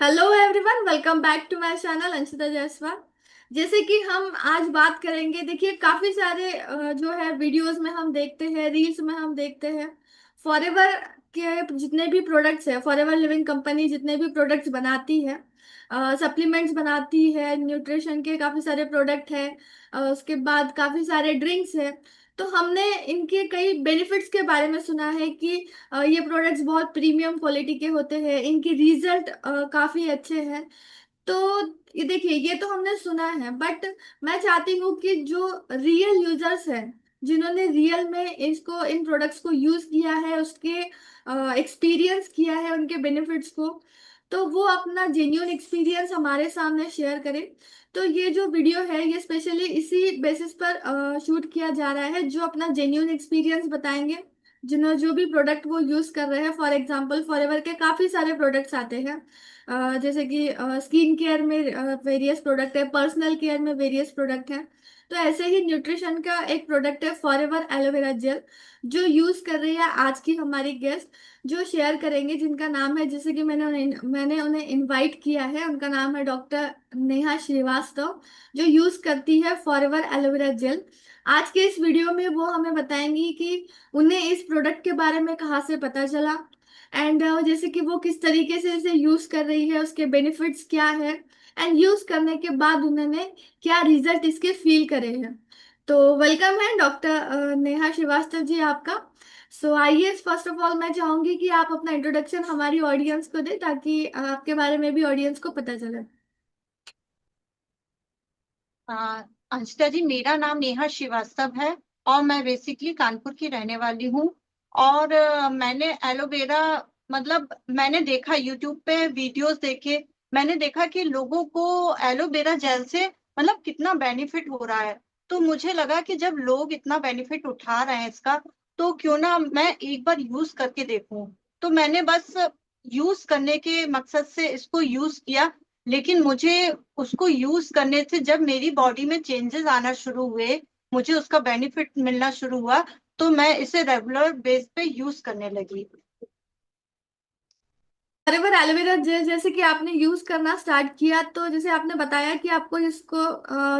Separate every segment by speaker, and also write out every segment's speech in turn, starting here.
Speaker 1: Hello everyone, welcome back to my channel Anshita Jaiswal. जैसे कि हम आज बात करेंगे, देखिए काफी सारे जो है वीडियोस में हम देखते हैं, रील्स में हम देखते हैं फॉरएवर के जितने भी प्रोडक्ट्स है, फॉरएवर लिविंग कंपनी जितने भी प्रोडक्ट्स बनाती है, सप्लीमेंट्स बनाती है, न्यूट्रिशन के काफी सारे प्रोडक्ट है, उसके बाद काफी सारे ड्रिंक्स है। तो हमने इनके कई बेनिफिट्स के बारे में सुना है कि ये प्रोडक्ट्स बहुत प्रीमियम क्वालिटी के होते हैं, इनके रिजल्ट काफी अच्छे हैं। तो ये देखिए, ये तो हमने सुना है, बट मैं चाहती हूँ कि जो रियल यूजर्स हैं, जिन्होंने रियल में इसको, इन प्रोडक्ट्स को यूज किया है, उसके एक्सपीरियंस किया है उनके बेनिफिट्स को, तो वो अपना जेन्यून एक्सपीरियंस हमारे सामने शेयर करें। तो ये जो वीडियो है ये स्पेशली इसी बेसिस पर शूट किया जा रहा है, जो अपना जेन्यून एक्सपीरियंस बताएंगे, जिन्होंने जो भी प्रोडक्ट वो यूज कर रहे हैं। फॉर एग्जांपल फॉरएवर के काफी सारे प्रोडक्ट्स आते हैं, जैसे कि स्किन केयर में वेरियस प्रोडक्ट है, पर्सनल केयर में वेरियस प्रोडक्ट है। तो ऐसे ही न्यूट्रिशन का एक प्रोडक्ट है फॉरएवर एलोवेरा जेल, जो यूज कर रही है आज की हमारी गेस्ट, जो शेयर करेंगे, जिनका नाम है, जैसे कि मैंने उन्हें इनवाइट किया है, उनका नाम है डॉक्टर नेहा श्रीवास्तव, जो यूज करती है फॉरएवर एलोवेरा जेल। आज के इस वीडियो में वो हमें बताएंगी कि उन्हें इस प्रोडक्ट के बारे में कहाँ से पता चला, एंड जैसे कि वो किस तरीके से इसे यूज कर रही है, उसके बेनिफिट्स क्या है, एंड यूज करने के बाद उन्होंने क्या रिजल्ट इसके फील करे हैं। तो वेलकम है डॉक्टर नेहा श्रीवास्तव जी आपका। सो आइए, फर्स्ट ऑफ ऑल मैं चाहूंगी कि आप अपना इंट्रोडक्शन हमारी ऑडियंस को दें, ताकि आपके बारे में भी ऑडियंस को पता चले।
Speaker 2: हाँ, अंशिता जी, मेरा नाम नेहा श्रीवास्तव है और मैं बेसिकली कानपुर की रहने वाली हूँ। और मैंने एलोवेरा, मतलब मैंने देखा यूट्यूब पे वीडियोस देखे। मैंने देखा कि लोगों को एलोवेरा जेल से मतलब कितना बेनिफिट हो रहा है। तो मुझे लगा कि जब लोग इतना बेनिफिट उठा रहे हैं इसका, तो क्यों ना मैं एक बार यूज करके देखूं। तो मैंने बस यूज करने के मकसद से इसको यूज किया। लेकिन मुझे उसको यूज करने से जब मेरी बॉडी में चेंजेस आना शुरू हुए, मुझे उसका बेनिफिट मिलना शुरू हुआ, तो मैं इसे रेगुलर बेस पे यूज करने लगी।
Speaker 1: फॉरएवर एलोवेरा जेल जैसे कि आपने यूज करना स्टार्ट किया, तो जैसे आपने बताया कि आपको इसको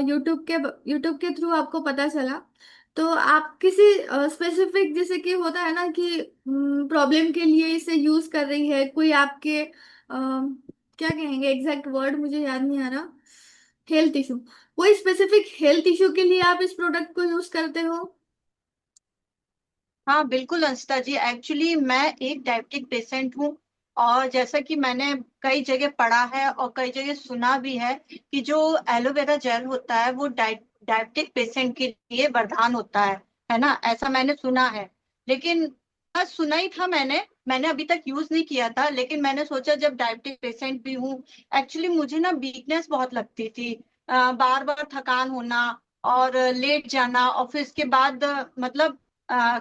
Speaker 1: यूट्यूब के थ्रू आपको पता चला, तो आप किसी स्पेसिफिक, जैसे कि होता है ना कि प्रॉब्लम के लिए इसे यूज कर रही है, कोई आपके क्या कहेंगे, एग्जैक्ट वर्ड मुझे याद नहीं आ रहा, हेल्थ इशू, कोई स्पेसिफिक हेल्थ इशू के लिए आप इस प्रोडक्ट को यूज करते हो?
Speaker 2: हाँ बिल्कुल अंशिता जी, एक्चुअली मैं एक डायबिटिक पेशेंट हूँ। और जैसा कि मैंने कई जगह पढ़ा है और कई जगह सुना भी है कि जो एलोवेरा जेल होता है वो डायबिटिक पेशेंट के लिए वरदान होता है ना, ऐसा मैंने सुना है। लेकिन सुना ही था मैंने मैंने अभी तक यूज नहीं किया था। लेकिन मैंने सोचा, जब डायबिटिक पेशेंट भी हूँ, एक्चुअली मुझे ना वीकनेस बहुत लगती थी, बार बार थकान होना और लेट जाना, और फिर इसके बाद मतलब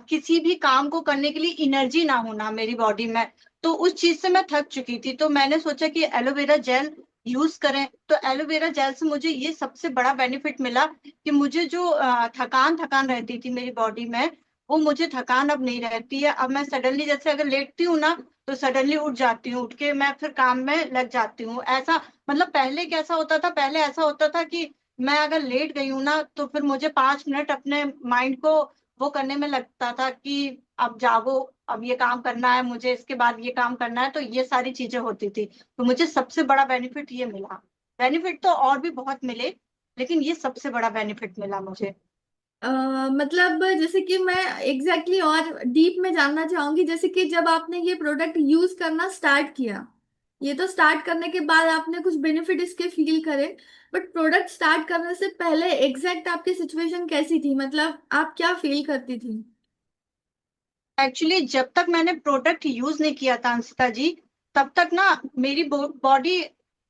Speaker 2: किसी भी काम को करने के लिए एनर्जी ना होना मेरी बॉडी में। तो उस चीज से मैं थक चुकी थी, तो मैंने सोचा कि एलोवेरा जेल यूज करें। तो एलोवेरा जेल से मुझे ये सबसे बड़ा बेनिफिट मिला कि मुझे जो थकान थकान रहती थी मेरी बॉडी में, वो मुझे थकान अब नहीं रहती है। अब मैं सडनली, जैसे अगर लेटती हूँ ना, तो सडनली उठ जाती हूँ, उठ के मैं फिर काम में लग जाती हूँ। ऐसा मतलब पहले कैसा होता था, पहले ऐसा होता था कि मैं अगर लेट गई हूँ ना, तो फिर मुझे 5 मिनट अपने माइंड को वो करने में लगता था कि अब जागो, अब ये काम करना है मुझे, इसके बाद ये काम करना है। तो ये सारी चीजें होती थी। तो मुझे सबसे बड़ा बेनिफिट ये मिला। बेनिफिट तो और भी बहुत मिले, लेकिन ये सबसे बड़ा बेनिफिट मिला मुझे।
Speaker 1: मतलब जैसे कि मैं एग्जैक्टली और डीप में जानना चाहूंगी, जैसे कि जब आपने ये प्रोडक्ट यूज करना स्टार्ट किया, ये तो स्टार्ट करने के बाद आपने कुछ बेनिफिट इसके फील करे, बट प्रोडक्ट स्टार्ट करने से पहले एग्जैक्ट आपकी सिचुएशन कैसी थी, मतलब आप क्या फील करती थी?
Speaker 2: एक्चुअली जब तक मैंने प्रोडक्ट यूज नहीं किया था अंशिता जी, तब तक ना मेरी बॉडी,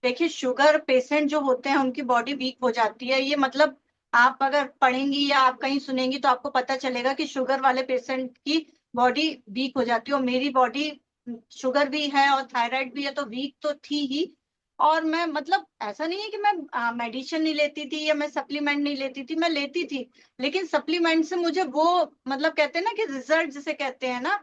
Speaker 2: देखिए शुगर पेशेंट जो होते हैं उनकी बॉडी वीक हो जाती है। ये मतलब आप अगर पढ़ेंगी या आप कहीं सुनेंगी तो आपको पता चलेगा कि शुगर वाले पेशेंट की बॉडी वीक हो जाती है। और मेरी बॉडी शुगर भी है और थायराइड भी है, तो वीक तो थी ही। और मैं मतलब ऐसा नहीं है कि मैं मेडिसिन नहीं लेती थी या मैं सप्लीमेंट नहीं लेती थी, मैं लेती थी। लेकिन सप्लीमेंट से मुझे वो, मतलब कहते हैं ना कि रिजल्ट जिसे कहते हैं ना,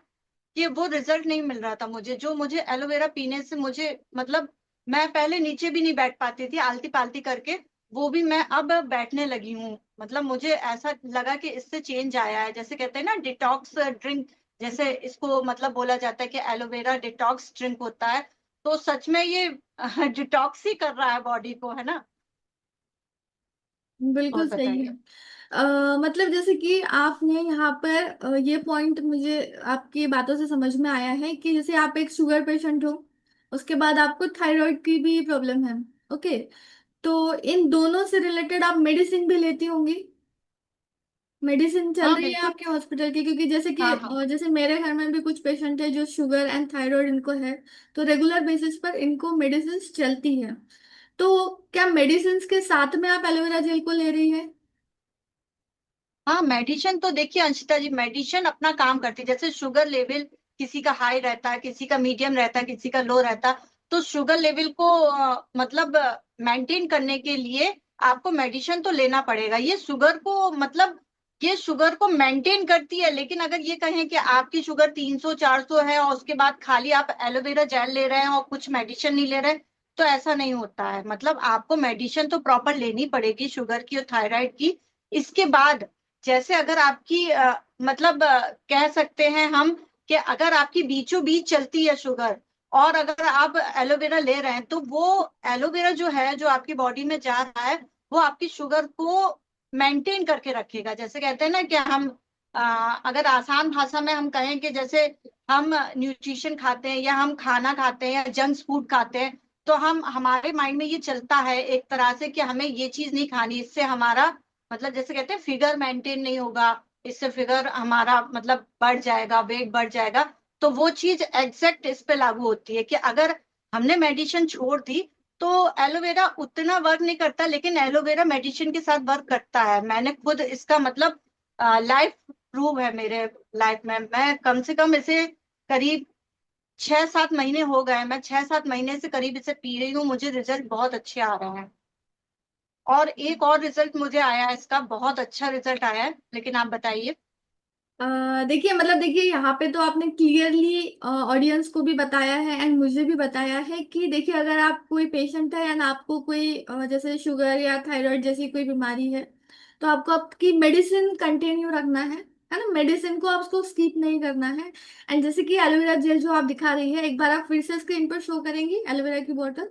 Speaker 2: कि वो रिजल्ट नहीं मिल रहा था मुझे, जो मुझे एलोवेरा पीने से मुझे मतलब मैं पहले नीचे भी नहीं बैठ पाती थी, आलती पालती करके, वो भी मैं अब बैठने लगी हूँ। मतलब मुझे ऐसा लगा कि इससे चेंज आया है। जैसे कहते हैं ना डिटॉक्स ड्रिंक, जैसे इसको मतलब बोला जाता है कि एलोवेरा डिटॉक्स ड्रिंक होता है, तो सच में ये डिटॉक्स ही कर रहा है बॉडी को, है ना। और
Speaker 1: बिल्कुल सही है।
Speaker 2: बताइए।
Speaker 1: मतलब जैसे कि आपने यहाँ पर ये पॉइंट मुझे आपकी बातों से समझ में आया है कि जैसे आप एक शुगर पेशेंट हो, उसके बाद आपको थायराइड की भी प्रॉब्लम है। ओके, तो इन दोनों से रिलेटेड आप मेडिसिन भी लेती होंगी। मेडिसिन चल
Speaker 2: हाँ
Speaker 1: रही है
Speaker 2: बिल्कुल।
Speaker 1: आपके हॉस्पिटल की, क्योंकि जैसे कि
Speaker 2: हाँ हाँ।
Speaker 1: जैसे मेरे घर में भी कुछ पेशेंट है जो शुगर एंड थायराइड इनको है, तो रेगुलर बेसिस पर इनको मेडिसिन चलती है। तो क्या मेडिसिन के साथ में आप एलोवेरा जेल को ले रही है?
Speaker 2: हाँ मेडिसिन तो देखिए अंशिता जी, मेडिसिन अपना काम करती है। जैसे शुगर लेवल किसी का हाई रहता है, किसी का मीडियम रहता है, किसी का लो रहता है, तो शुगर लेवल को मतलब मेंटेन करने के लिए आपको मेडिसिन तो लेना पड़ेगा। ये शुगर को मतलब ये शुगर को मेंटेन करती है। लेकिन अगर ये कहें कि आपकी शुगर 300 400 है और उसके बाद खाली आप एलोवेरा जेल ले रहे हैं और कुछ मेडिसिन नहीं ले रहे, तो ऐसा नहीं होता है। मतलब आपको मेडिसिन तो प्रॉपर लेनी पड़ेगी शुगर की और थायराइड की। इसके बाद जैसे अगर आपकी मतलब कह सकते हैं हम कि अगर आपकी बीचों बीच चलती है शुगर और अगर आप एलोवेरा ले रहे हैं, तो वो एलोवेरा जो है जो आपकी बॉडी में जा रहा है, वो आपकी शुगर को मेंटेन करके रखेगा। जैसे कहते हैं ना कि हम अगर आसान भाषा में हम कहें कि जैसे हम न्यूट्रिशन खाते हैं या हम खाना खाते हैं या जंक फूड खाते हैं, तो हम हमारे माइंड में ये चलता है एक तरह से कि हमें ये चीज नहीं खानी, इससे हमारा मतलब जैसे कहते हैं फिगर मेंटेन नहीं होगा, इससे फिगर हमारा मतलब बढ़ जाएगा, वेट बढ़ जाएगा। तो वो चीज एग्जैक्ट इस पे लागू होती है कि अगर हमने मेडिसिन छोड़ दी तो एलोवेरा उतना वर्क नहीं करता, लेकिन एलोवेरा मेडिसिन के साथ वर्क करता है। मैंने खुद इसका मतलब लाइफ प्रूव है मेरे लाइफ में। मैं कम से कम इसे करीब 6 7 महीने हो गए, मैं 6 7 महीने से करीब इसे पी रही हूँ, मुझे रिजल्ट बहुत अच्छे आ रहे हैं। और एक और रिजल्ट मुझे आया है, इसका बहुत अच्छा रिजल्ट आया है, लेकिन आप बताइए।
Speaker 1: देखिए मतलब देखिए यहाँ पे तो आपने क्लियरली ऑडियंस को भी बताया है एंड मुझे भी बताया है कि देखिए अगर आप कोई पेशेंट है एंड आपको कोई जैसे शुगर या थायराइड जैसी कोई बीमारी है, तो आपको आपकी मेडिसिन कंटिन्यू रखना है ना। मेडिसिन को आपको स्किप नहीं करना है। एंड जैसे कि एलोवेरा जेल जो आप दिखा रही है, एक बार आप फिर से स्क्रीन पर शो करेंगी एलोवेरा की बोतल।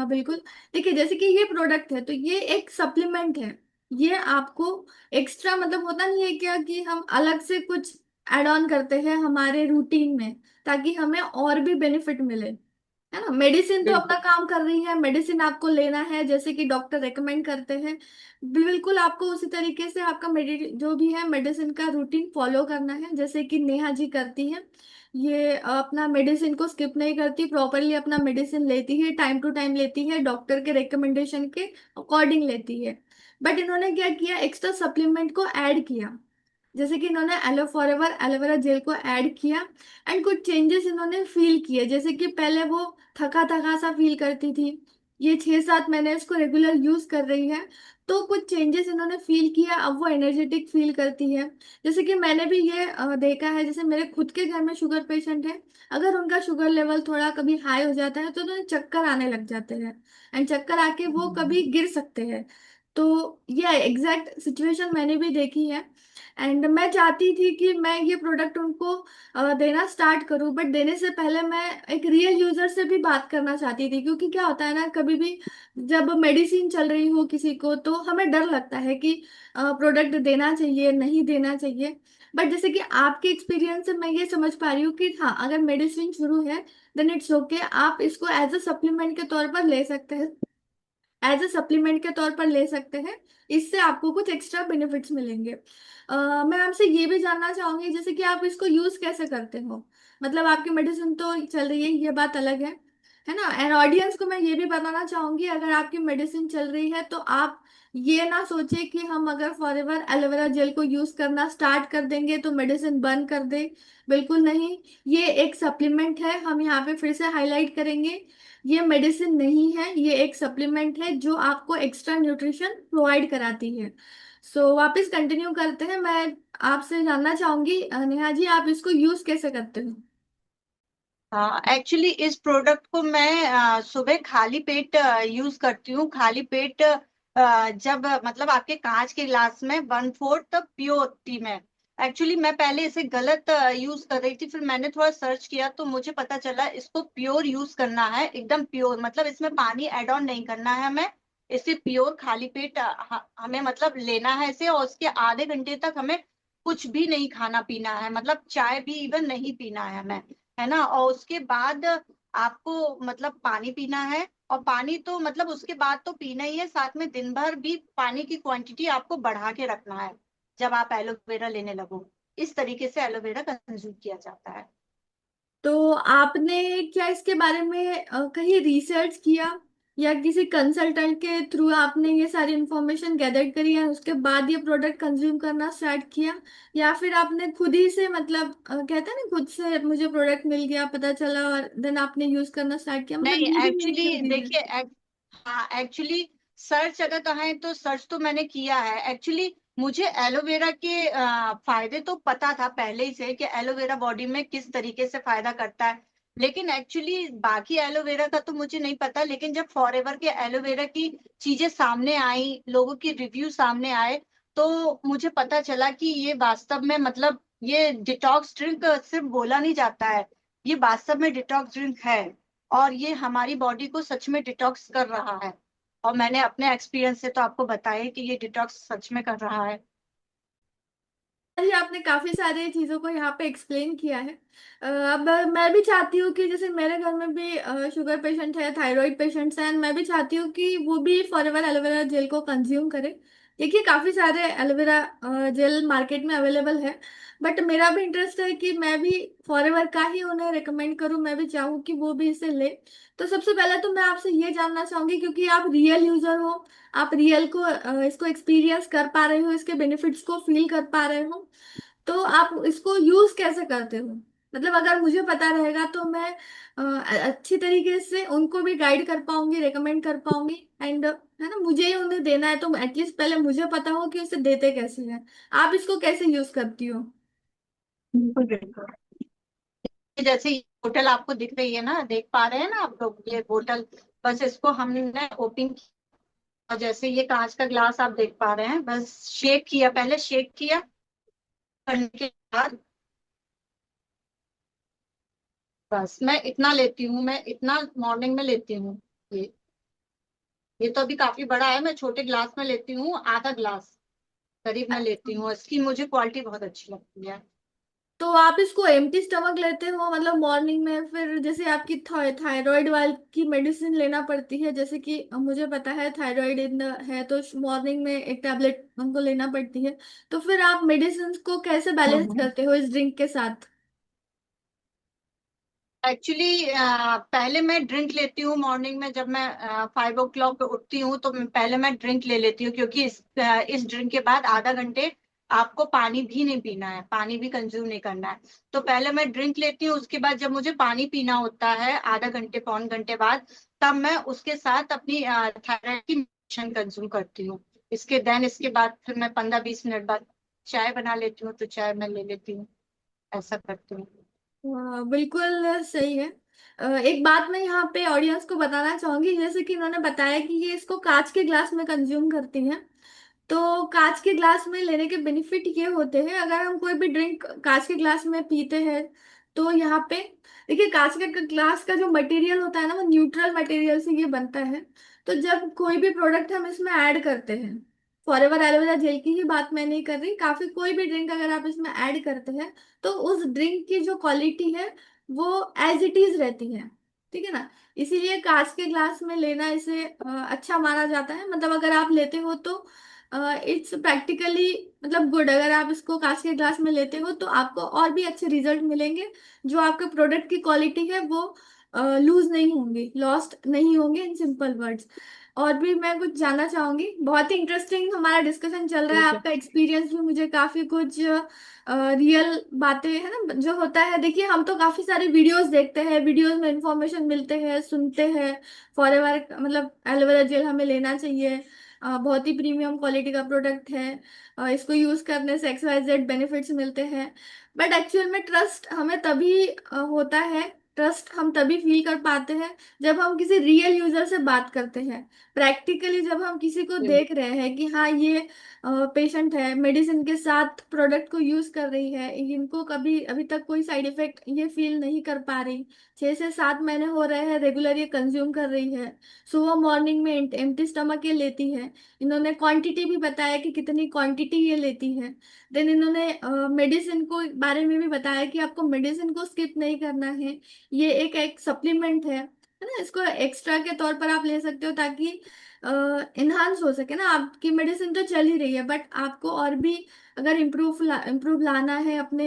Speaker 1: बिल्कुल। देखिए जैसे कि ये प्रोडक्ट है तो ये एक सप्लीमेंट है। ये आपको एक्स्ट्रा मतलब होता नहीं है क्या कि हम अलग से कुछ ऐड ऑन करते हैं हमारे रूटीन में ताकि हमें और भी बेनिफिट मिले, है ना। मेडिसिन तो अपना
Speaker 2: बिल्कुल।
Speaker 1: काम कर रही है, मेडिसिन आपको लेना है जैसे कि डॉक्टर रेकमेंड करते हैं। बिल्कुल आपको उसी तरीके से आपका मेडि जो भी है मेडिसिन का रूटीन फॉलो करना है जैसे कि नेहा जी करती है। ये अपना मेडिसिन को स्किप नहीं करती, प्रॉपरली अपना मेडिसिन लेती है, टाइम टू टाइम लेती है, डॉक्टर के रिकमेंडेशन के अकॉर्डिंग लेती है। बट इन्होंने क्या किया, एक्स्ट्रा सप्लीमेंट को ऐड किया। जैसे कि इन्होंने एलो फॉरएवर एलोवेरा जेल को ऐड किया एंड कुछ चेंजेस इन्होंने फील किए। जैसे कि पहले वो थका थका सा फील करती थी, ये 6 7 महीने इसको रेगुलर यूज कर रही है, तो कुछ चेंजेस इन्होंने फील किया, अब वो एनर्जेटिक फील करती है। जैसे कि मैंने भी ये देखा है, जैसे मेरे खुद के घर में शुगर पेशेंट है, अगर उनका शुगर लेवल थोड़ा कभी हाई हो जाता है तो उन्हें चक्कर आने लग जाते हैं एंड चक्कर आके वो कभी गिर सकते हैं। तो ये एग्जैक्ट सिचुएशन मैंने भी देखी है एंड मैं चाहती थी कि मैं ये प्रोडक्ट उनको देना स्टार्ट करूं, बट देने से पहले मैं एक रियल यूजर से भी बात करना चाहती थी। क्योंकि क्या होता है ना, कभी भी जब मेडिसिन चल रही हो किसी को तो हमें डर लगता है कि प्रोडक्ट देना चाहिए नहीं देना चाहिए। बट जैसे कि आपके एक्सपीरियंस से मैं ये समझ पा रही हूँ कि हाँ, अगर मेडिसिन शुरू है देन इट्स ओके, आप इसको एज अ सप्लीमेंट के तौर पर ले सकते हैं, एज अ सप्लीमेंट के तौर पर ले सकते हैं। इससे आपको कुछ एक्स्ट्रा बेनिफिट्स मिलेंगे। मैं आपसे ये भी जानना चाहूंगी जैसे कि आप इसको यूज कैसे करते हो। मतलब आपकी मेडिसिन तो चल रही है, ये बात अलग है ना। एंड ऑडियंस को मैं ये भी बताना चाहूंगी, अगर आपकी मेडिसिन चल रही है तो आप ये ना सोचे कि हम अगर फॉरएवर एलोवेरा जेल को यूज करना स्टार्ट कर देंगे तो मेडिसिन बंद कर दे। बिल्कुल नहीं, ये एक सप्लीमेंट है, हम यहाँ पे फिर से हाईलाइट करेंगे। ये मेडिसिन नहीं है, ये एक सप्लीमेंट है जो आपको एक्स्ट्रा न्यूट्रिशन प्रोवाइड कराती है। सो वापस कंटिन्यू करते हैं, मैं आपसे जानना चाहूंगी नेहा जी, आप इसको यूज कैसे करते हो।
Speaker 2: हाँ, एक्चुअली इस प्रोडक्ट को मैं सुबह खाली पेट यूज करती हूँ। खाली पेट जब मतलब आपके कांच के ग्लास में 1/4 प्योर टी में। एक्चुअली मैं पहले इसे गलत यूज कर रही थी, फिर मैंने थोड़ा सर्च किया तो मुझे पता चला इसको प्योर यूज करना है, एकदम प्योर, मतलब इसमें पानी ऐड ऑन नहीं करना है हमें। इसे प्योर खाली पेट हमें मतलब लेना है इसे, और उसके आधे घंटे तक हमें कुछ भी नहीं खाना पीना है, मतलब चाय भी इवन नहीं पीना है हमें, है ना। और उसके बाद आपको मतलब पानी पीना है, और पानी तो मतलब उसके बाद तो पीना ही है, साथ में दिन भर भी पानी की क्वांटिटी आपको बढ़ा के रखना है जब आप एलोवेरा लेने लगो। इस तरीके से एलोवेरा कंज्यूम किया जाता है।
Speaker 1: तो आपने क्या इसके बारे में कहीं रिसर्च किया, या किसी कंसल्टेंट के थ्रू आपने ये सारी इंफॉर्मेशन गैदर करी है उसके बाद ये प्रोडक्ट कंज्यूम करना स्टार्ट किया, या फिर आपने खुद ही से मतलब कहते हैं ना, खुद से मुझे प्रोडक्ट मिल गया पता चला और देन आपने यूज करना स्टार्ट किया, मतलब
Speaker 2: नहीं,
Speaker 1: ये भी मेक
Speaker 2: एक्चुअली
Speaker 1: कंफ्यूजन।
Speaker 2: देखिए हाँ, एक्चुअली सर्च अगर कहें तो सर्च तो मैंने किया है। एक्चुअली मुझे एलोवेरा के फायदे तो पता था पहले ही से कि एलोवेरा बॉडी में किस तरीके से फायदा करता है, लेकिन एक्चुअली बाकी एलोवेरा का तो मुझे नहीं पता। लेकिन जब फॉरएवर के एलोवेरा की चीजें सामने आई, लोगों की रिव्यू सामने आए, तो मुझे पता चला कि ये वास्तव में मतलब ये डिटॉक्स ड्रिंक सिर्फ बोला नहीं जाता है, ये वास्तव में डिटॉक्स ड्रिंक है, और ये हमारी बॉडी को सच में डिटॉक्स कर रहा है। और मैंने अपने एक्सपीरियंस से तो आपको बताया कि ये डिटॉक्स सच में कर रहा है।
Speaker 1: जी, आपने काफी सारी चीजों को यहाँ पे एक्सप्लेन किया है। अब मैं भी चाहती हूँ कि जैसे मेरे घर में भी शुगर पेशेंट है, थायराइड पेशेंट्स हैं, मैं भी चाहती हूँ कि वो भी फॉरएवर एलोवेरा जेल को कंज्यूम करें। देखिए काफी सारे एलोवेरा जेल मार्केट में अवेलेबल है, बट मेरा भी इंटरेस्ट है कि मैं भी फॉरएवर का ही उन्हें रिकमेंड करूँ, मैं भी चाहूँ कि वो भी इसे ले। तो सबसे पहले तो मैं आपसे ये जानना चाहूंगी, क्योंकि आप रियल यूजर हो, आप रियल को इसको एक्सपीरियंस कर पा रहे हो, इसके बेनिफिट्स को फील कर पा रहे हो, तो आप इसको यूज कैसे करते हो? मतलब अगर मुझे पता रहेगा तो मैं अच्छी तरीके से उनको भी गाइड कर पाऊंगी, रेकमेंड कर पाऊंगी, एंड है ना, मुझे ही उन्हें देना है तो एटलीस्ट पहले मुझे पता हो कि उसे देते कैसे हैं। आप इसको कैसे यूज करती हो?
Speaker 2: बिल्कुल बिल्कुल। जैसे ये बोतल आपको दिख रही है ना, देख पा रहे हैं ना आप लोग, ये बोतल, बस इसको हमने ओपन किया, और जैसे ये कांच का ग्लास आप देख पा रहे हैं, बस शेक किया, पहले शेक किया, करने के बाद बस मैं इतना लेती हूँ, मैं इतना मॉर्निंग में लेती हूँ। ये ये तो अभी काफी बड़ा है, मैं छोटे ग्लास में लेती हूँ, आधा ग्लास करीब मैं लेती हूँ। इसकी मुझे क्वालिटी बहुत अच्छी लगती है।
Speaker 1: तो आप इसको एम्प्टी स्टमक लेते हो मतलब मॉर्निंग में, फिर जैसे आपकी थायराइड वाल की मेडिसिन लेना पड़ती है, जैसे कि मुझे पता है थायराइड इन है तो मॉर्निंग में एक टैबलेट हमको लेना पड़ती है, तो फिर आप मेडिसिन को कैसे बैलेंस
Speaker 2: हम्म।
Speaker 1: करते हो इस ड्रिंक के साथ?
Speaker 2: एक्चुअली पहले मैं ड्रिंक लेती हूँ मॉर्निंग में, जब मैं 5 o'clock उठती हूँ तो पहले मैं ड्रिंक ले लेती हूँ, क्योंकि इस ड्रिंक के बाद आधा घंटे आपको पानी भी नहीं पीना है, पानी भी कंज्यूम नहीं करना है। तो पहले मैं ड्रिंक लेती हूँ, उसके बाद जब मुझे पानी पीना होता है आधा घंटे पौन घंटे बाद, तब मैं उसके साथ अपनी थायराइड की मेडिसिन कंज्यूम करती हूँ। इसके बाद फिर मैं 15-20 मिनट बाद चाय बना लेती हूँ, तो चाय मैं ले लेती हूँ, ऐसा करती हूँ।
Speaker 1: हाँ, बिल्कुल सही है। एक बात मैं यहाँ पे ऑडियंस को बताना चाहूंगी, जैसे कि उन्होंने बताया कि ये इसको कांच के ग्लास में कंज्यूम करती हैं, तो कांच के ग्लास में लेने के बेनिफिट ये होते हैं, अगर हम कोई भी ड्रिंक कांच के ग्लास में पीते हैं तो यहाँ पे देखिए, कांच के ग्लास का जो मटेरियल होता है ना, वो न्यूट्रल मटेरियल से ये बनता है। तो जब कोई भी प्रोडक्ट हम इसमें ऐड करते हैं, फॉरएवर एलोवेरा जेल की ही बात मैं नहीं कर रही, काफी कोई भी ड्रिंक अगर आप इसमें ऐड करते हैं तो उस ड्रिंक की जो क्वालिटी है वो एज इट इज रहती है, ठीक है ना। इसीलिए कांच के ग्लास में लेना इसे अच्छा माना जाता है, मतलब अगर आप लेते हो तो इट्स प्रैक्टिकली मतलब गुड, अगर आप इसको कांच के ग्लास में लेते हो तो आपको और भी अच्छे रिजल्ट मिलेंगे, जो आपके प्रोडक्ट की क्वालिटी है वो लूज नहीं होंगी, लॉस्ट नहीं होंगे, इन सिंपल वर्ड्स। और भी मैं कुछ जानना चाहूंगी, बहुत ही इंटरेस्टिंग हमारा डिस्कशन चल रहा है,
Speaker 2: ठीक है।
Speaker 1: आपका एक्सपीरियंस भी मुझे काफी कुछ रियल बातें है ना जो होता है। देखिए हम तो काफी सारे वीडियोस देखते हैं, वीडियोस में इंफॉर्मेशन मिलते हैं, सुनते हैं फॉरएवर मतलब एलोवेरा जेल हमें लेना चाहिए, बहुत ही प्रीमियम क्वालिटी का प्रोडक्ट है, इसको यूज करने से XYZ बेनिफिट्स मिलते हैं, बट एक्चुअल में ट्रस्ट हमें तभी होता है ट्रस्ट हम तभी फील कर पाते हैं जब हम किसी रियल यूजर से बात करते हैं, प्रैक्टिकली जब हम किसी को
Speaker 2: हम्म।
Speaker 1: देख रहे हैं कि हाँ ये पेशेंट है, मेडिसिन के साथ प्रोडक्ट को यूज कर रही है, इनको कभी अभी तक कोई साइड इफेक्ट ये फील नहीं कर पा रही, 6 से 7 महीने हो रहे हैं रेगुलर ये कंज्यूम कर रही है, सुबह मॉर्निंग में एम्प्टी स्टमक ये लेती है, इन्होंने क्वांटिटी भी बताया कि कितनी क्वांटिटी ये लेती है, देन इन्होंने मेडिसिन को बारे में भी बताया कि आपको मेडिसिन को स्किप नहीं करना है, ये एक सप्लीमेंट है ना, इसको एक्स्ट्रा के तौर पर आप ले सकते हो ताकि इन्हांस हो सके ना, आपकी मेडिसिन तो चल ही रही है बट आपको और भी अगर इम्प्रूव लाना है अपने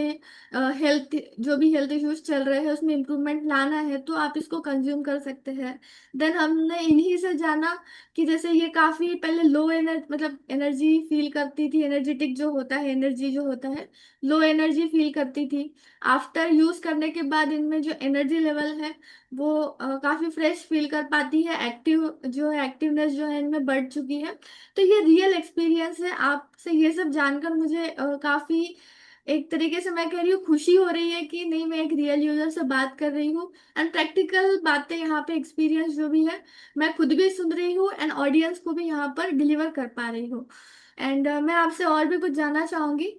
Speaker 1: हेल्थ, जो भी हेल्थ इश्यूज चल रहे हैं उसमें इम्प्रूवमेंट लाना है तो आप इसको कंज्यूम कर सकते हैं। देन हमने इन्हीं से जाना कि जैसे ये काफी पहले लो एनर्जी मतलब एनर्जी फील करती थी, एनर्जेटिक जो होता है, एनर्जी जो होता है, लो एनर्जी फील करती थी, आफ्टर यूज करने के बाद इनमें जो एनर्जी लेवल है वो काफी फ्रेश फील कर पाती है, एक्टिव जो है एक्टिवनेस जो है इनमें बढ़ चुकी है। तो ये रियल एक्सपीरियंस है, आपसे ये सब जानकर मुझे काफी एक तरीके से मैं कह रही हूँ खुशी हो रही है कि नहीं मैं एक रियल यूजर से बात कर रही हूँ एंड प्रैक्टिकल बातें यहाँ पे एक्सपीरियंस जो भी है मैं खुद भी सुन रही हूँ एंड ऑडियंस को भी यहाँ पर डिलीवर कर पा रही हूँ। एंड मैं आपसे और भी कुछ जानना चाहूंगी,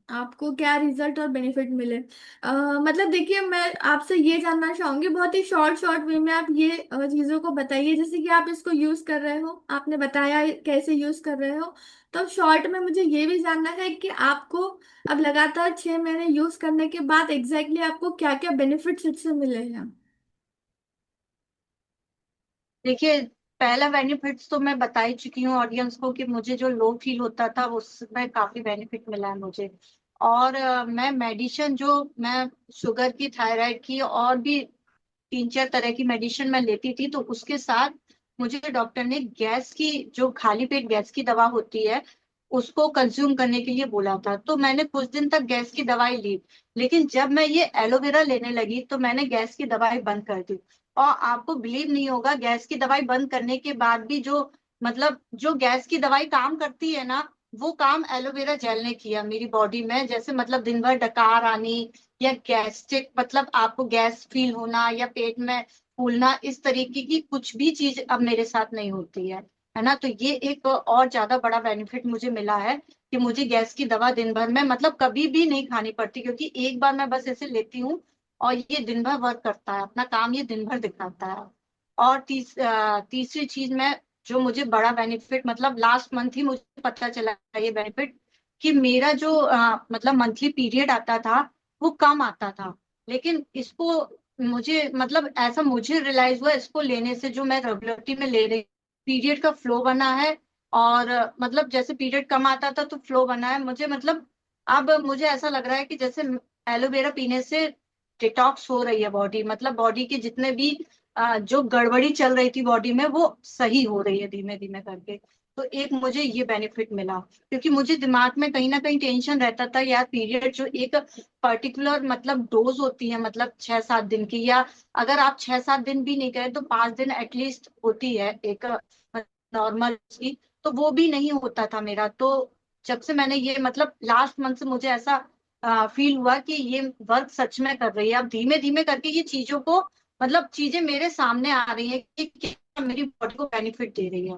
Speaker 1: आपको क्या रिजल्ट और बेनिफिट मिले। मतलब देखिए मैं आपसे ये जानना चाहूंगी बहुत ही शॉर्ट शॉर्ट वे में आप ये चीजों को बताइए, जैसे कि आप इसको यूज कर रहे हो, आपने बताया कैसे यूज कर रहे हो, तो शॉर्ट में मुझे ये भी जानना है कि आपको अब लगातार 6 महीने यूज करने के बाद एग्जैक्टली आपको क्या क्या बेनिफिट्स इससे मिले हैं।
Speaker 2: देखिए, पहला बेनिफिट्स तो मैं बता ही चुकी हूँ ऑडियंस को कि मुझे जो लो फील होता था उसमें काफी बेनिफिट मिला है मुझे। और मैं मेडिसिन जो मैं शुगर की, थायराइड की और भी 3 4 तरह की मेडिसिन मैं लेती थी, तो उसके साथ मुझे डॉक्टर ने गैस की, जो खाली पेट गैस की दवा होती है, उसको कंज्यूम करने के लिए बोला था। तो मैंने कुछ दिन तक गैस की दवाई ली, लेकिन जब मैं ये एलोवेरा लेने लगी तो मैंने गैस की दवाई बंद कर दी। और आपको बिलीव नहीं होगा, गैस की दवाई बंद करने के बाद भी जो, मतलब जो गैस की दवाई काम करती है ना, वो काम एलोवेरा जेल ने किया मेरी बॉडी में। जैसे मतलब दिन भर डकार आनी, या गैस्ट्रिक, मतलब आपको गैस फील होना, या पेट में फूलना, इस तरीके की कुछ भी चीज अब मेरे साथ नहीं होती है ना। तो ये एक और ज्यादा बड़ा बेनिफिट मुझे मिला है कि मुझे गैस की दवा दिन भर में मतलब कभी भी नहीं खानी पड़ती, क्योंकि एक बार मैं बस ऐसे लेती हूँ और ये दिन भर वर्क करता है, अपना काम ये दिन भर दिखाता है। और तीसरी चीज में, जो मुझे बड़ा बेनिफिट, मतलब लास्ट मंथ ही मुझे पता चला ये बेनिफिट, कि मेरा जो मतलब मंथली पीरियड आता था वो कम आता था। लेकिन इसको मुझे, मतलब ऐसा मुझे रियलाइज हुआ इसको लेने से, जो मैं रेगुलरिटी में ले रही, पीरियड का फ्लो बना है। और मतलब जैसे पीरियड कम आता था तो फ्लो बना है मुझे, मतलब अब मुझे ऐसा लग रहा है कि जैसे एलोवेरा पीने से डिटॉक्स हो रही है बॉडी, मतलब बॉडी के जितने भी जो गड़बड़ी चल रही थी बॉडी में वो सही हो रही है धीमे धीमे करके। तो एक मुझे ये बेनिफिट मिला, क्योंकि मुझे दिमाग में कहीं ना कहीं टेंशन रहता था यार, पीरियड जो एक पर्टिकुलर मतलब डोज होती है, मतलब 6 7 दिन की, या अगर आप 6 7 दिन भी नहीं गए तो 5 दिन एटलीस्ट होती है एक नॉर्मल की, तो वो भी नहीं होता था मेरा। तो जब से मैंने ये, मतलब लास्ट मंथ से मुझे ऐसा फील हुआ कि ये वर्क सच में कर रही है। अब धीमे धीमे करके ये चीजों को, मतलब चीजें मेरे सामने आ रही है कि क्या मेरी बॉडी को बेनिफिट दे रही है।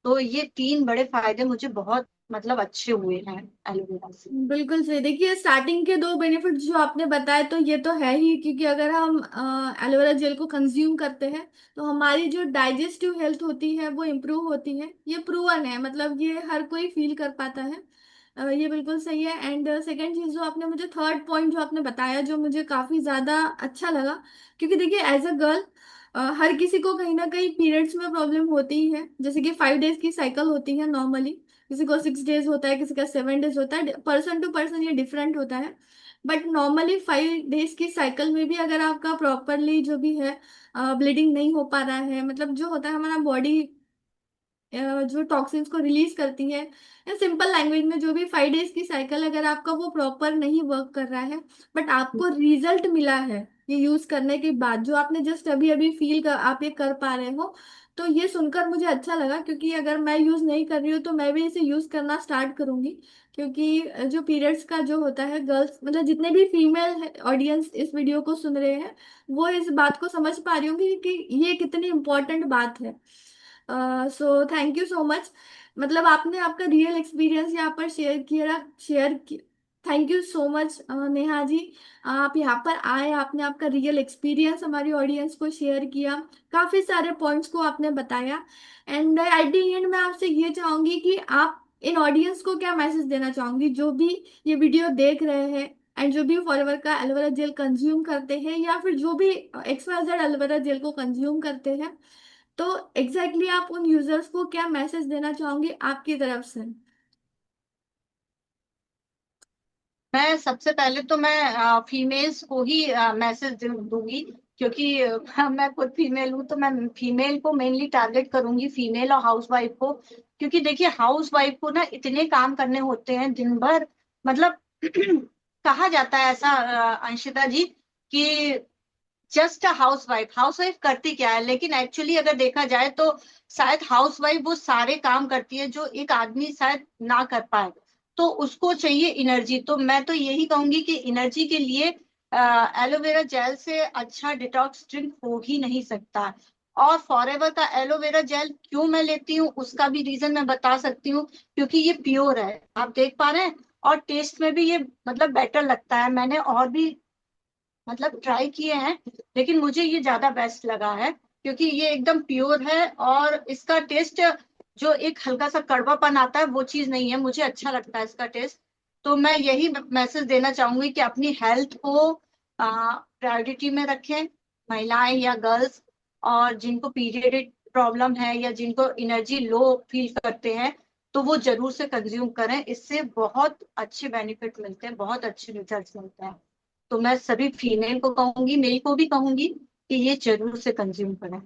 Speaker 2: तो ये 3 बड़े फायदे मुझे बहुत मतलब अच्छे हुए हैं एलोवेरा से।
Speaker 1: बिल्कुल सही, देखिए स्टार्टिंग के 2 बेनिफिट जो आपने बताए तो ये तो है ही, क्योंकि अगर हम एलोवेरा जेल को कंज्यूम करते हैं तो हमारी जो डाइजेस्टिव हेल्थ होती है वो इम्प्रूव होती है, ये प्रूवन है, मतलब ये हर कोई फील कर पाता है। ये बिल्कुल सही है। एंड सेकंड चीज जो आपने मुझे, थर्ड पॉइंट जो आपने बताया जो मुझे काफी ज्यादा अच्छा लगा, क्योंकि देखिए एज अ गर्ल हर किसी को कहीं ना कहीं पीरियड्स में प्रॉब्लम होती ही है, जैसे कि 5 डेज की साइकिल होती है नॉर्मली, किसी को 6 डेज होता है, किसी का 7 डेज होता है, पर्सन टू पर्सन ये डिफरेंट होता है। बट नॉर्मली 5 डेज की साइकिल में भी अगर आपका प्रॉपरली जो भी है ब्लीडिंग नहीं हो पा रहा है, मतलब जो होता है हमारा बॉडी जो टॉक्सिन्स को रिलीज करती है, या सिंपल लैंग्वेज में जो भी 5 डेज की साइकिल अगर आपका वो प्रॉपर नहीं वर्क कर रहा है बट आपको रिजल्ट मिला है ये यूज करने के बाद, जो आपने जस्ट अभी अभी फील कर आप ये कर पा रहे हो, तो ये सुनकर मुझे अच्छा लगा, क्योंकि अगर मैं यूज नहीं कर रही हूँ तो मैं भी इसे यूज करना स्टार्ट करूंगी क्योंकि जो पीरियड्स का जो होता है, गर्ल्स मतलब जितने भी फीमेल ऑडियंस इस वीडियो को सुन रहे हैं वो इस बात को समझ पा रही होंगी कि ये कितनी इम्पोर्टेंट बात है। So thank you so much. मतलब आपने आपका रियल एक्सपीरियंस यहाँ पर शेयर किया। Thank you so much Neha ji. आप यहाँ पर आए, आपने आपका रियल एक्सपीरियंस हमारी ऑडियंस को शेयर किया, काफी सारे पॉइंट्स को आपने बताया। एंड एट द एंड मैं आपसे ये चाहूंगी कि आप इन ऑडियंस को क्या मैसेज देना चाहूंगी जो भी ये वीडियो देख रहे हैं एंड जो भी फॉरएवर का एलोवेरा जेल कंज्यूम करते हैं या फिर जो भी XYZ एलोवेरा जेल को कंज्यूम करते हैं। तो एग्जैक्टली आप उन यूजर्स को क्या मैसेज देना चाहोगे आपकी तरफ से?
Speaker 2: मैं सबसे पहले तो मैं फीमेल्स को ही मैसेज दूंगी, क्योंकि मैं खुद फीमेल हूँ, तो मैं फीमेल को मेनली टारगेट करूंगी, फीमेल और हाउसवाइफ को। क्योंकि देखिए हाउसवाइफ को ना इतने काम करने होते हैं दिन भर, मतलब कहा जाता है ऐसा अंशिता जी कि जस्ट अ हाउसवाइफ, हाउसवाइफ करती क्या है, लेकिन एक्चुअली अगर देखा जाए तो शायद हाउसवाइफ वो सारे काम करती है जो एक आदमी शायद ना कर पाए। तो उसको चाहिए एनर्जी, तो मैं तो यही कहूंगी कि एनर्जी के लिए एलोवेरा जेल से अच्छा डिटॉक्स ड्रिंक हो ही नहीं सकता। और फॉरएवर का एलोवेरा जेल क्यों मैं लेती हूँ उसका भी रीजन मैं बता सकती हूँ, क्योंकि ये प्योर है, आप देख पा रहे हैं, और टेस्ट में भी ये मतलब बेटर लगता है। मैंने और भी मतलब ट्राई किए हैं, लेकिन मुझे ये ज्यादा बेस्ट लगा है, क्योंकि ये एकदम प्योर है और इसका टेस्ट जो एक हल्का सा कड़वापन आता है वो चीज नहीं है, मुझे अच्छा लगता है इसका टेस्ट। तो मैं यही मैसेज देना चाहूंगी कि अपनी हेल्थ को प्रायोरिटी में रखें, महिलाएं या गर्ल्स, और जिनको पीरियड प्रॉब्लम है या जिनको एनर्जी लो फील करते हैं तो वो जरूर से कंज्यूम करें, इससे बहुत अच्छे बेनिफिट मिलते हैं, बहुत अच्छे रिजल्ट मिलते हैं। तो मैं सभी फीमेल को कहूंगी, मेल को भी कहूंगी कि ये जरूर से कंज्यूम करें।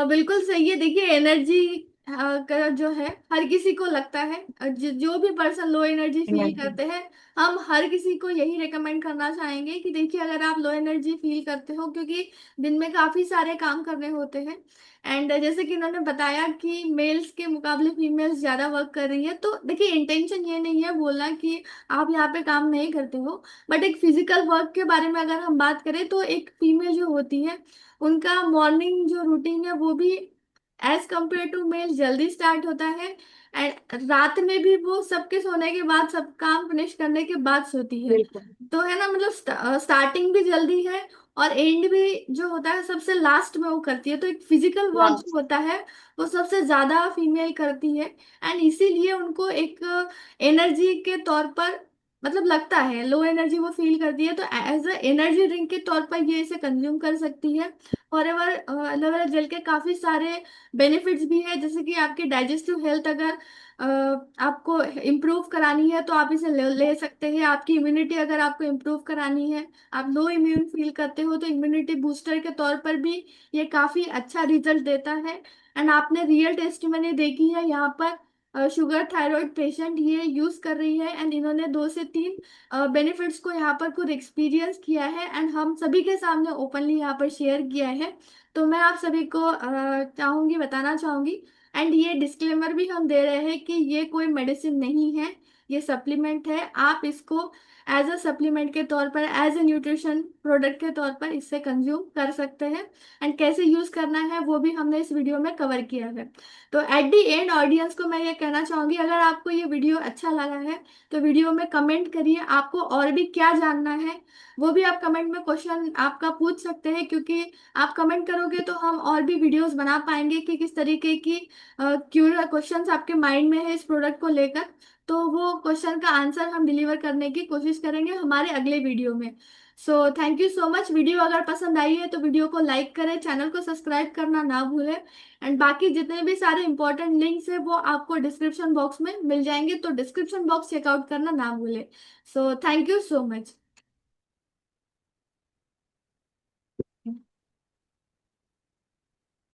Speaker 1: बिल्कुल सही है। देखिए एनर्जी का जो है हर किसी को लगता है। जो भी person low energy feel
Speaker 2: energy.
Speaker 1: करते हैं, हम हर किसी को यही रेकमेंड करना चाहेंगे कि देखिए अगर आप लो एनर्जी फील करते हो, क्योंकि दिन में काफी सारे काम करने होते हैं एंड जैसे कि इन्होंने बताया कि मेल्स के मुकाबले फीमेल्स ज्यादा वर्क कर रही है, तो देखिए इंटेंशन ये नहीं है बोलना कि आप यहाँ पे काम नहीं करते हो। बट एक फिजिकल वर्क के बारे में अगर हम बात करें तो एक फीमेल जो होती है उनका मॉर्निंग जो रूटीन है वो भी एज कम्पेयर टू मेल जल्दी स्टार्ट होता है एंड रात में भी वो सबके सोने के बाद सब काम फिनिश करने के बाद सोती है।
Speaker 2: बिल्कुल।
Speaker 1: तो है ना, मतलब स्टार्टिंग भी जल्दी है और एंड भी जो होता है सबसे लास्ट में वो करती है। तो एक फिजिकल वर्क जो
Speaker 2: लास्ट।
Speaker 1: होता है वो सबसे ज्यादा फीमेल करती है एंड इसीलिए उनको एक एनर्जी के तौर पर मतलब लगता है, लो एनर्जी वो फील करती है तो एज अ एनर्जी ड्रिंक के तौर पर ये इसे कंज्यूम कर सकती है। फॉरएवर एलोवेरा जेल के काफी सारे बेनिफिट्स भी है, जैसे कि आपकी डाइजेस्टिव हेल्थ अगर आपको इम्प्रूव करानी है तो आप इसे ले सकते हैं। आपकी इम्यूनिटी अगर आपको इम्प्रूव करानी है, आप लो इम्यून फील करते हो तो इम्यूनिटी बूस्टर के तौर पर भी ये काफी अच्छा रिजल्ट देता है। एंड आपने रियल टेस्टिमनी देखी है यहाँ पर, शुगर थायराइड पेशेंट ये यूज कर रही है एंड इन्होंने 2 से 3 बेनिफिट्स को यहाँ पर खुद एक्सपीरियंस किया है एंड हम सभी के सामने ओपनली यहाँ पर शेयर किया है। तो मैं आप सभी को चाहूंगी बताना चाहूंगी एंड ये डिस्क्लेमर भी हम दे रहे हैं कि ये कोई मेडिसिन नहीं है, ये सप्लीमेंट है। आप इसको एज अ सप्लीमेंट के तौर पर, एज ए न्यूट्रिशन प्रोडक्ट के तौर पर इसे कंज्यूम कर सकते हैं एंड कैसे यूज करना है वो भी हमने इस वीडियो में कवर किया है। तो एट द एंड ऑडियंस को मैं ये कहना चाहूंगी, अगर आपको ये वीडियो अच्छा लगा है तो वीडियो में कमेंट करिए आपको और भी क्या जानना है। वो भी आप कमेंट में क्वेश्चन आपका पूछ सकते हैं, क्योंकि आप कमेंट करोगे तो हम और भी वीडियोस बना पाएंगे कि किस तरीके की क्यूरियस क्वेश्चंस आपके माइंड में है इस प्रोडक्ट को लेकर। तो वो क्वेश्चन का आंसर हम डिलीवर करने की कोशिश करेंगे हमारे अगले वीडियो में। सो thank you so much. Video अगर पसंद आई है तो वीडियो को लाइक करें, चैनल को सब्सक्राइब करना ना भूलें एंड बाकी जितने भी सारे इंपॉर्टेंट लिंक्स है वो आपको डिस्क्रिप्शन बॉक्स में मिल जाएंगे, तो डिस्क्रिप्शन बॉक्स चेकआउट करना ना भूलें। सो थैंक यू सो मच।